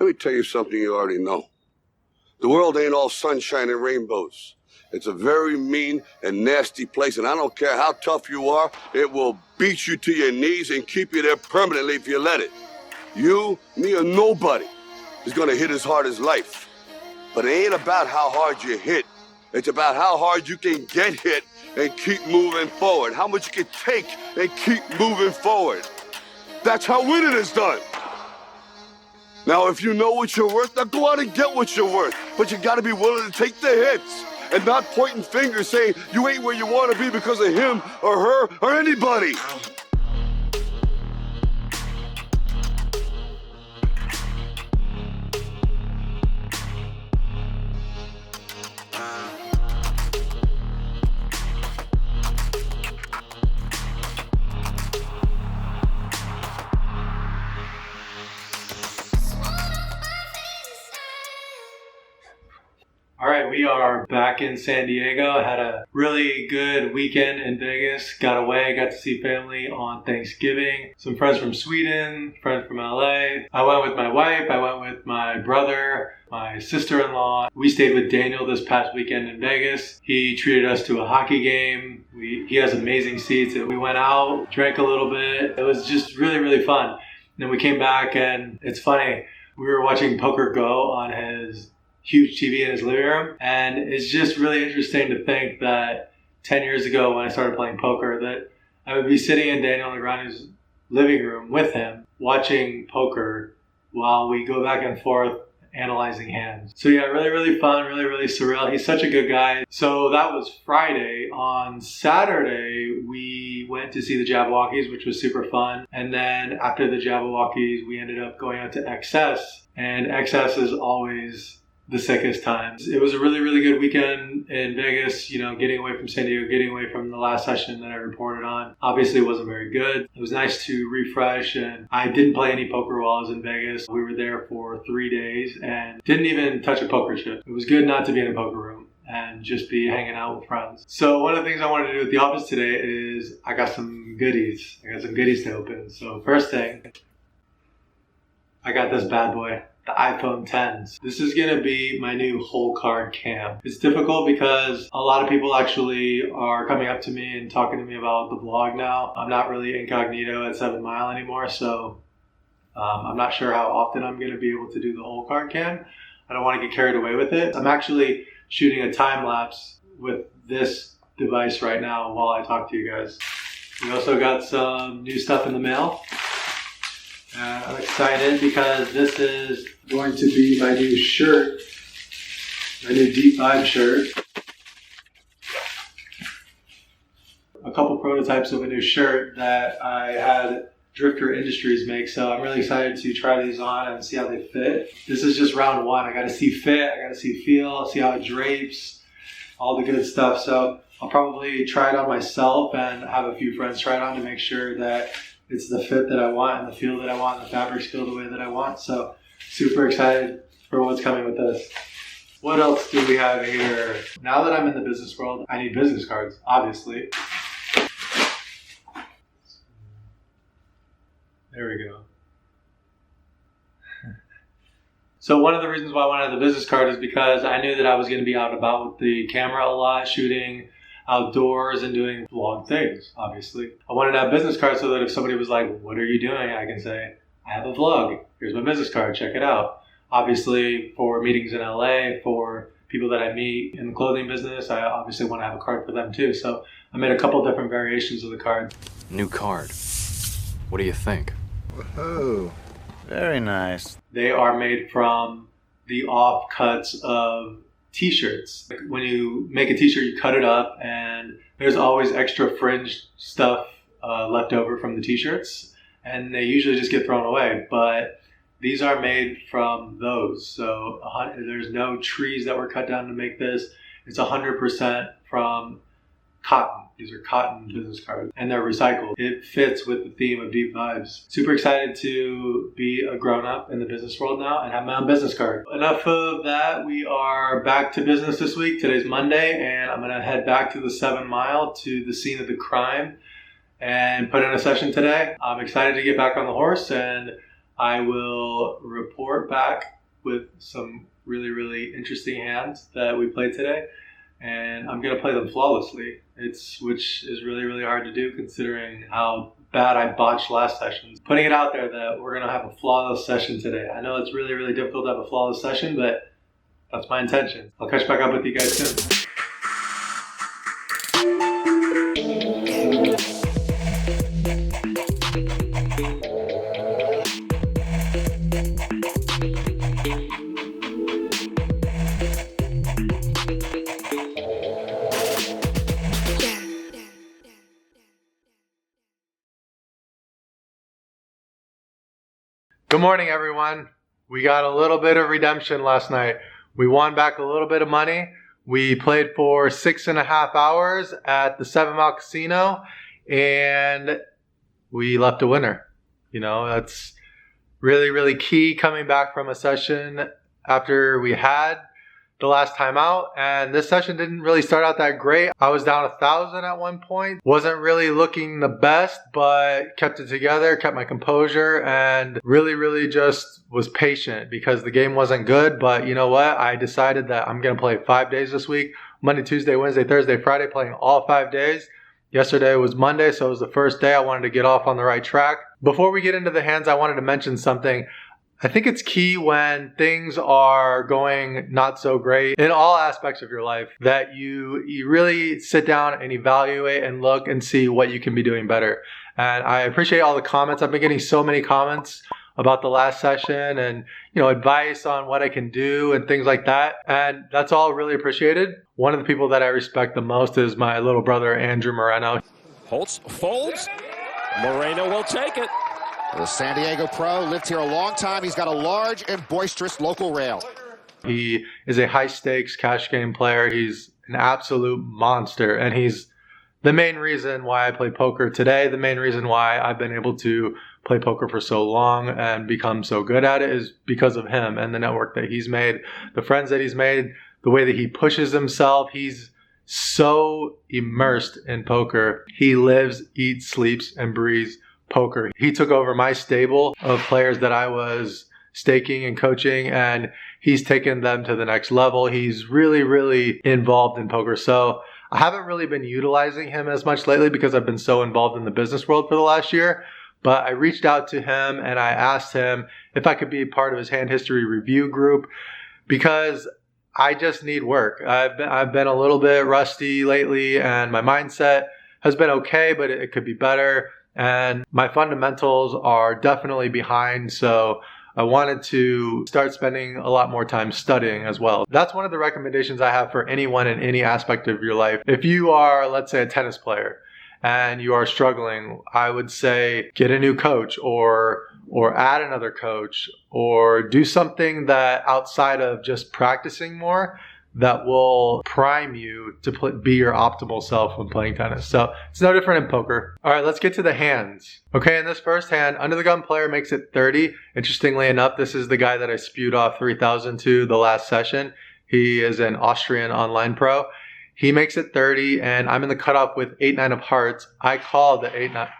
Let me tell you something you already know. The world ain't all sunshine and rainbows. It's a very mean and nasty place, and I don't care how tough you are, it will beat you to your knees and keep you there permanently if you let it. You, me, or nobody is gonna hit as hard as life. But it ain't about how hard you hit. It's about how hard you can get hit and keep moving forward. How much you can take and keep moving forward. That's how winning is done. Now, if you know what you're worth, now go out and get what you're worth. But you gotta be willing to take the hits and not pointing fingers saying you ain't where you wanna be because of him or her or anybody. All right, we are back in San Diego. Had a really good weekend in Vegas. Got away, got to see family on Thanksgiving. Some friends from Sweden, friends from LA. I went with my wife, I went with my brother, my sister-in-law. We stayed with Daniel this past weekend in Vegas. He treated us to a hockey game. He has amazing seats. We went out, drank a little bit. It was just really, really fun. And then we came back, and it's funny. We were watching Poker Go on his huge TV in his living room, and it's just really interesting to think that 10 years ago when I started playing poker that I would be sitting in Daniel Negreanu's living room with him watching poker while we go back and forth analyzing hands. So yeah, really, really fun, really, really surreal. He's such a good guy. So that was Friday. On Saturday, we went to see the Jabberwockies, which was super fun. And then after the Jabberwockies, we ended up going out to XS, and XS is always the sickest times. It was a really, really good weekend in Vegas, you know, getting away from San Diego, getting away from the last session that I reported on. Obviously, it wasn't very good. It was nice to refresh, and I didn't play any poker while I was in Vegas. We were there for 3 days and didn't even touch a poker chip. It was good not to be in a poker room and just be hanging out with friends. So one of the things I wanted to do at the office today is I got some goodies. I got some goodies to open. So first thing, I got this bad boy. The iPhone X. This is going to be my new whole card cam. It's difficult because a lot of people actually are coming up to me and talking to me about the vlog now. I'm not really incognito at 7 Mile anymore, so I'm not sure how often I'm going to be able to do the whole card cam. I don't want to get carried away with it. I'm actually shooting a time lapse with this device right now while I talk to you guys. We also got some new stuff in the mail. I'm excited because this is going to be my new shirt, my new Deep Vibe shirt. A couple prototypes of a new shirt that I had Drifter Industries make, so I'm really excited to try these on and see how they fit. This is just round one. I got to see fit, I got to see feel, see how it drapes, all the good stuff. So I'll probably try it on myself and have a few friends try it on to make sure that it's the fit that I want and the feel that I want and the fabric's feel the way that I want. So super excited for what's coming with this. What else do we have here? Now that I'm in the business world, I need business cards, obviously. There we go. So one of the reasons why I wanted the business card is because I knew that I was going to be out and about with the camera a lot, shooting outdoors and doing vlog things, obviously. I wanted to have business cards so that if somebody was like, what are you doing? I can say, I have a vlog. Here's my business card. Check it out. Obviously, for meetings in LA, for people that I meet in the clothing business, I obviously want to have a card for them too. So I made a couple different variations of the card. New card. What do you think? Whoa, very nice. They are made from the offcuts of t-shirts. When you make a t-shirt, you cut it up, and there's always extra fringe stuff left over from the t-shirts, and they usually just get thrown away. But these are made from those. So there's no trees that were cut down to make this. It's 100% from cotton. These are cotton business cards, and they're recycled. It fits with the theme of Deep Vibes. Super excited to be a grown-up in the business world now and have my own business card. Enough of that. We are back to business this week. Today's Monday, and I'm going to head back to the 7 Mile to the scene of the crime and put in a session today. I'm excited to get back on the horse, and I will report back with some really, really interesting hands that we played today. And I'm going to play them flawlessly, which is really, really hard to do considering how bad I botched last session. Putting it out there that we're going to have a flawless session today. I know it's really, really difficult to have a flawless session, but that's my intention. I'll catch back up with you guys soon. Good morning, everyone. We got a little bit of redemption last night. We won back a little bit of money. We played for 6.5 hours at the 7 Mile Casino, and we left a winner. You know, that's really, really key coming back from a session after we had the last time out. And this session didn't really start out that great. I was down 1,000 at one point. Wasn't really looking the best, but kept it together, kept my composure, and really, really just was patient because the game wasn't good. But you know what? I decided that I'm going to play 5 days this week. Monday, Tuesday, Wednesday, Thursday, Friday, playing all 5 days. Yesterday was Monday, so it was the first day. I wanted to get off on the right track. Before we get into the hands, I wanted to mention something. I think it's key when things are going not so great in all aspects of your life that you really sit down and evaluate and look and see what you can be doing better. And I appreciate all the comments. I've been getting so many comments about the last session and, you know, advice on what I can do and things like that. And that's all really appreciated. One of the people that I respect the most is my little brother, Andrew Moreno. Holtz folds. Moreno will take it. The San Diego pro lived here a long time. He's got a large and boisterous local rail. He is a high-stakes cash game player. He's an absolute monster, and he's the main reason why I play poker today. The main reason why I've been able to play poker for so long and become so good at it is because of him and the network that he's made, the friends that he's made, the way that he pushes himself. He's so immersed in poker. He lives, eats, sleeps, and breathes poker. He took over my stable of players that I was staking and coaching, and he's taken them to the next level. He's really, really involved in poker. So I haven't really been utilizing him as much lately because I've been so involved in the business world for the last year. But I reached out to him and I asked him if I could be part of his hand history review group because I just need work. I've been a little bit rusty lately and my mindset has been okay, but it could be better. And my fundamentals are definitely behind, so I wanted to start spending a lot more time studying as well. That's one of the recommendations I have for anyone in any aspect of your life. If you are, let's say, a tennis player and you are struggling, I would say get a new coach or add another coach or do something that outside of just practicing more that will prime you to be your optimal self when playing tennis. So it's no different in poker. All right, let's get to the hands. Okay, in this first hand, under the gun player makes it 30. Interestingly enough, this is the guy that I spewed off 3,000 to the last session. He is an Austrian online pro. He makes it 30, and I'm in the cutoff with 8-9 of hearts. I call the 8-9.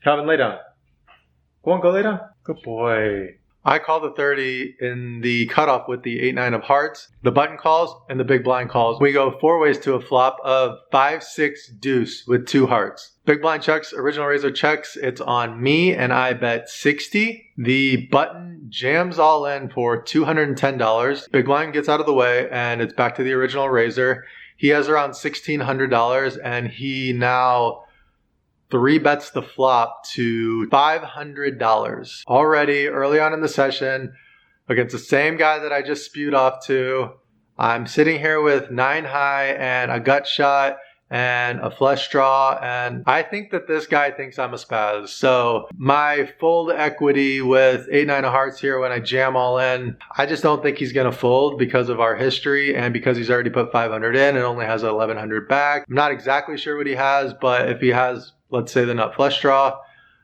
Calvin, lay down. Go on, go lay down. Good boy. I call the 30 in the cutoff with the 8-9 of hearts. The button calls and the big blind calls. We go 4 ways to a flop of 5-6 deuce with 2 hearts. Big blind checks, original razor checks. It's on me and I bet 60. The button jams all in for $210. Big blind gets out of the way and it's back to the original razor. He has around $1,600 and he now 3 bets the flop to $500. Already early on in the session against the same guy that I just spewed off to. I'm sitting here with 9 high and a gut shot and a flush draw, and I think that this guy thinks I'm a spaz. So my fold equity with 8-9 of hearts here when I jam all in, I just don't think he's going to fold because of our history and because he's already put 500 in and only has 1,100 back. I'm not exactly sure what he has, but if he has, let's say, the nut flush draw,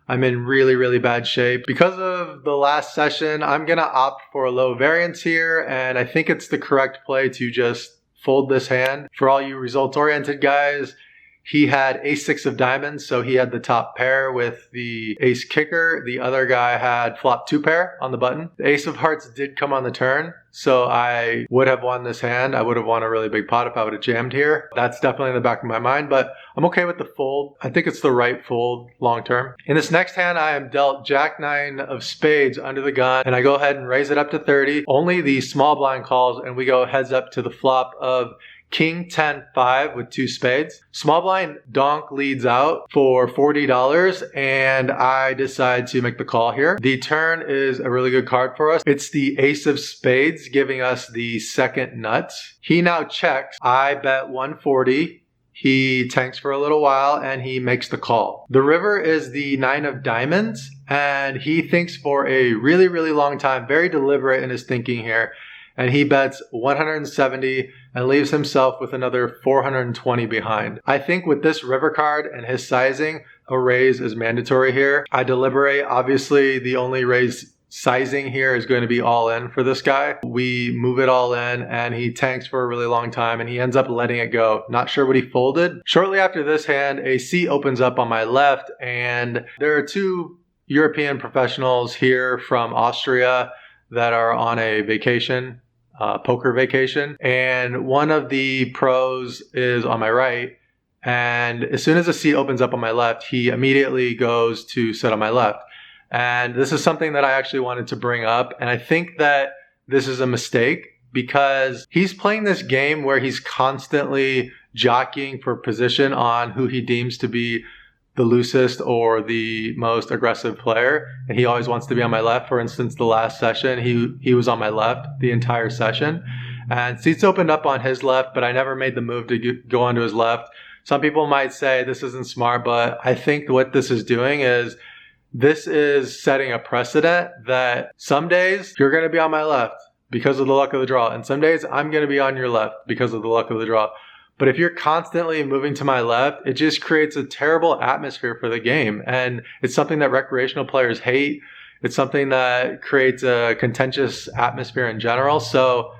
I'm in really, really bad shape. Because of the last session, I'm going to opt for a low variance here, and I think it's the correct play to just fold this hand. For all you results-oriented guys, He had ace-6 of diamonds, so he had the top pair with the ace kicker. The other guy had flop 2 pair on the button. The ace of hearts did come on the turn, so I would have won this hand. I would have won a really big pot if I would have jammed here. That's definitely in the back of my mind, but I'm okay with the fold. I think it's the right fold long term. In this next hand, I am dealt Jack 9 of spades under the gun, and I go ahead and raise it up to 30. Only the small blind calls, and we go heads up to the flop of King 10-5 with 2 spades. Small blind donk leads out for $40 and I decide to make the call here. The turn is a really good card for us. It's the ace of spades giving us the second nuts. He now checks. I bet 140. He tanks for a little while and he makes the call. The river is the 9 of diamonds and he thinks for a really, really long time, very deliberate in his thinking here. And he bets 170 and leaves himself with another 420 behind. I think with this river card and his sizing, a raise is mandatory here. I deliberate. Obviously, the only raise sizing here is going to be all in for this guy. We move it all in and he tanks for a really long time and he ends up letting it go. Not sure what he folded. Shortly after this hand, a seat opens up on my left and there are 2 European professionals here from Austria that are on a vacation. Poker vacation, and one of the pros is on my right, and as soon as a seat opens up on my left, he immediately goes to sit on my left. And this is something that I actually wanted to bring up, and I think that this is a mistake because he's playing this game where he's constantly jockeying for position on who he deems to be the loosest or the most aggressive player, and he always wants to be on my left. For instance, the last session, he was on my left the entire session, and seats opened up on his left, but I never made the move to go onto his left. Some people might say this isn't smart, but I think what this is doing is this is setting a precedent that some days you're going to be on my left because of the luck of the draw, and some days I'm going to be on your left because of the luck of the draw. But if you're constantly moving to my left, it just creates a terrible atmosphere for the game. And it's something that recreational players hate. It's something that creates a contentious atmosphere in general. So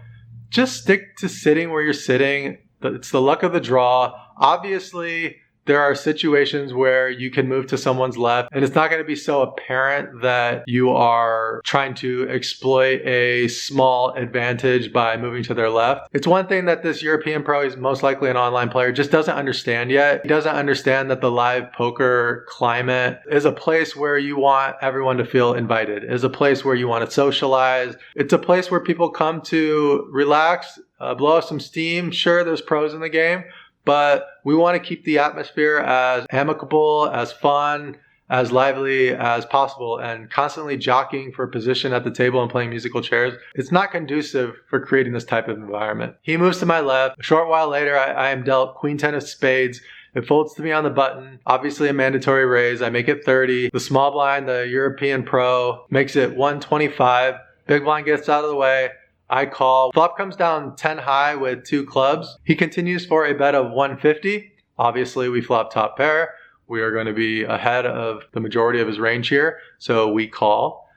just stick to sitting where you're sitting. It's the luck of the draw. Obviously, there are situations where you can move to someone's left and it's not going to be so apparent that you are trying to exploit a small advantage by moving to their left. It's one thing that this European pro, he's most likely an online player, just doesn't understand yet. He doesn't understand that the live poker climate is a place where you want everyone to feel invited, is a place where you want to socialize. It's a place where people come to relax, blow off some steam. Sure, there's pros in the game, but we want to keep the atmosphere as amicable, as fun, as lively as possible, and constantly jockeying for position at the table and playing musical chairs. It's not conducive for creating this type of environment. He moves to my left. A short while later, I am dealt Queen 10 of spades. It folds to me on the button. Obviously a mandatory raise. I make it 30. The small blind, the European pro, makes it 125. Big blind gets out of the way. I call. Flop comes down 10 high with 2 clubs. He continues for a bet of 150. Obviously, we flop top pair. We are going to be ahead of the majority of his range here, so we call.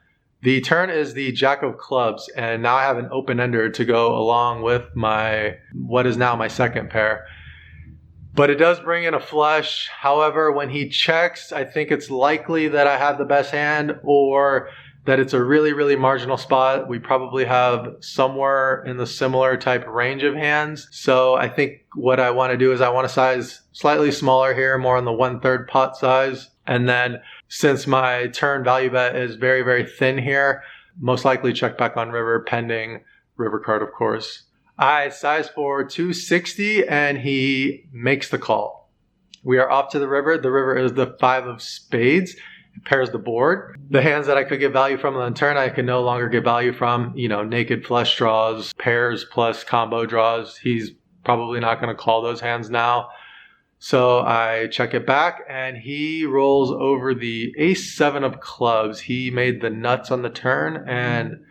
The turn is the Jack of clubs, and now I have an open-ender to go along with what is now my second pair. But it does bring in a flush. However, when he checks, I think it's likely that I have the best hand, or that it's a really, really marginal spot. We probably have somewhere in the similar type range of hands. So I think what I want to do is I want to size slightly smaller here, more on the 1/3 pot size. And then since my turn value bet is very, very thin here, most likely check back on river, pending river card, of course. I size for 260 and he makes the call. We are off to the river. The river is the 5 of spades. It pairs the board. The hands that I could get value from on the turn, I can no longer get value from. Naked flush draws, pairs plus combo draws. He's probably not going to call those hands now. So I check it back and he rolls over the ace-7 of clubs. He made the nuts on the turn and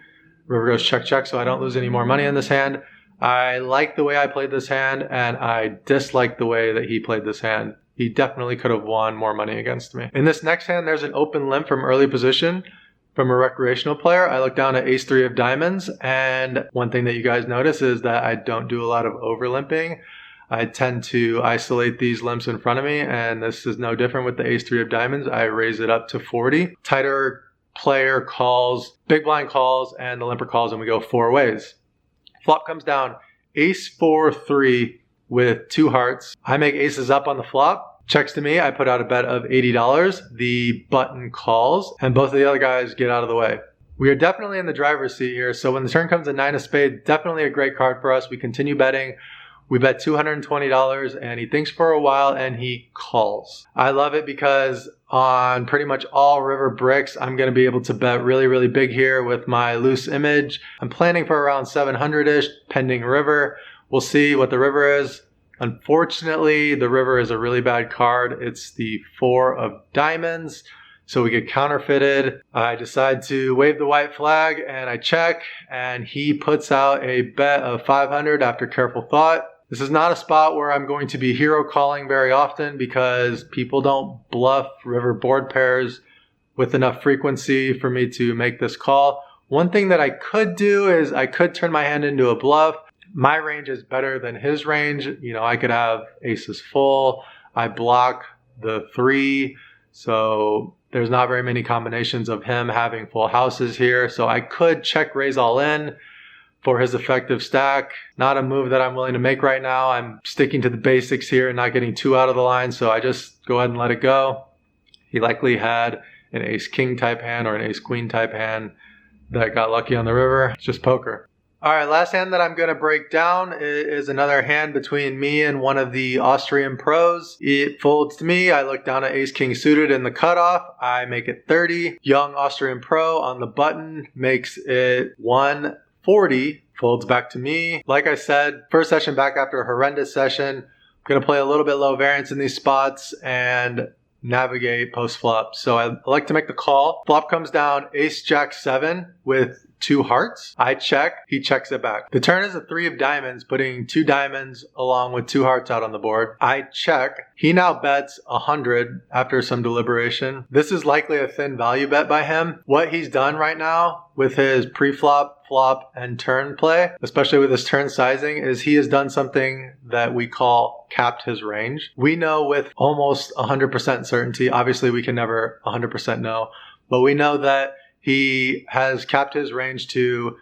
river goes check, check, so I don't lose any more money in this hand. I like the way I played this hand and I dislike the way that he played this hand. He definitely could have won more money against me. In this next hand, there's an open limp from early position from a recreational player. I look down at ace-3 of diamonds, and one thing that you guys notice is that I don't do a lot of over limping. I tend to isolate these limps in front of me, and this is no different with the ace-3 of diamonds. I raise it up to 40. Tighter player calls, big blind calls, and the limper calls, and we go 4 ways. Flop comes down ace-4-3 with 2 hearts. I make aces up on the flop. Checks to me. I put out a bet of $80. The button calls, and both of the other guys get out of the way. We are definitely in the driver's seat here, so when the turn comes a 9 of spades, definitely a great card for us. We continue betting. We bet $220, and he thinks for a while, and he calls. I love it because on pretty much all river bricks, I'm going to be able to bet really, really big here with my loose image. I'm planning for around 700-ish, pending river. We'll see what the river is. Unfortunately, the river is a really bad card. It's the 4 of diamonds, so we get counterfeited. I decide to wave the white flag, and I check, and he puts out a bet of 500 after careful thought. This is not a spot where I'm going to be hero calling very often because people don't bluff river board pairs with enough frequency for me to make this call. One thing that I could do is I could turn my hand into a bluff. My range is better than his range. You know, I could have aces full. I block the 3, so there's not very many combinations of him having full houses here. So I could check raise all in for his effective stack. Not a move that I'm willing to make right now. I'm sticking to the basics here and not getting too out of the line, so I just go ahead and let it go. He likely had an ace-king type hand or an ace-queen type hand that got lucky on the river. It's just poker. All right, last hand that I'm going to break down is another hand between me and one of the Austrian pros. It folds to me. I look down at ace-king suited in the cutoff. I make it 30. Young Austrian pro on the button makes it 140. Folds back to me. Like I said, first session back after a horrendous session. I'm going to play a little bit low variance in these spots and navigate post-flop. So I like to make the call. Flop comes down ace-jack-7 with 2 hearts. I check. He checks it back. The turn is a 3 of diamonds, putting 2 diamonds along with 2 hearts out on the board. I check. He now bets 100 after some deliberation. This is likely a thin value bet by him. What he's done right now with his pre-flop, flop, and turn play, especially with his turn sizing, is he has done something that we call capped his range. We know with almost 100% certainty, obviously we can never 100% know, but we know that he has capped his range to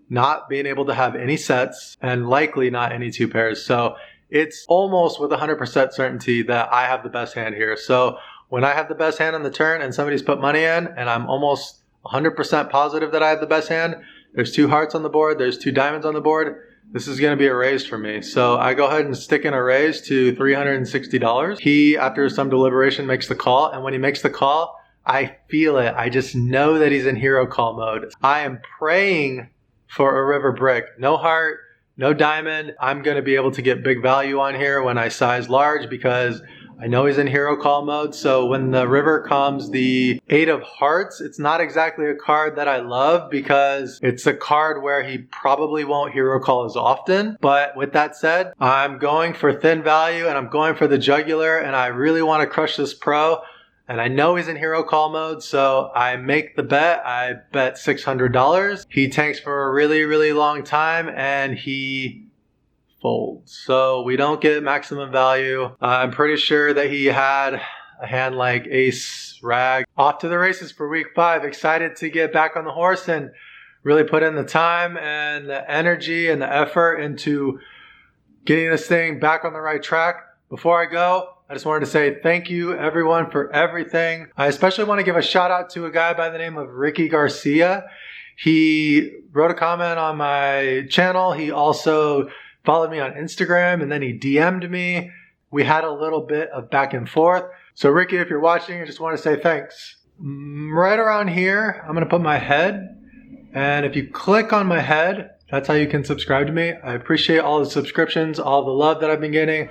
not being able to have any sets and likely not any 2 pairs. So it's almost with 100% certainty that I have the best hand here. So when I have the best hand on the turn and somebody's put money in and I'm almost 100% positive that I have the best hand, there's 2 hearts on the board, there's 2 diamonds on the board, this is going to be a raise for me. So I go ahead and stick in a raise to $360. He, after some deliberation, makes the call, and when he makes the call, I feel it. I just know that he's in hero call mode. I am praying for a river brick. No heart, no diamond. I'm going to be able to get big value on here when I size large because I know he's in hero call mode. So when the river comes, the 8 of hearts, it's not exactly a card that I love because it's a card where he probably won't hero call as often. But with that said, I'm going for thin value and I'm going for the jugular, and I really want to crush this pro. And I know he's in hero call mode, so I make the bet. I bet $600. He tanks for a really, really long time, and he folds. So we don't get maximum value. I'm pretty sure that he had a hand like ace rag. Off to the races for week 5. Excited to get back on the horse and really put in the time and the energy and the effort into getting this thing back on the right track. Before I go, I just wanted to say thank you, everyone, for everything. I especially want to give a shout out to a guy by the name of Ricky Garcia. He wrote a comment on my channel. He also followed me on Instagram, and then he DM'd me. We had a little bit of back and forth. So Ricky, if you're watching, I just want to say thanks. Right around here, I'm going to put my head. And if you click on my head, that's how you can subscribe to me. I appreciate all the subscriptions, all the love that I've been getting.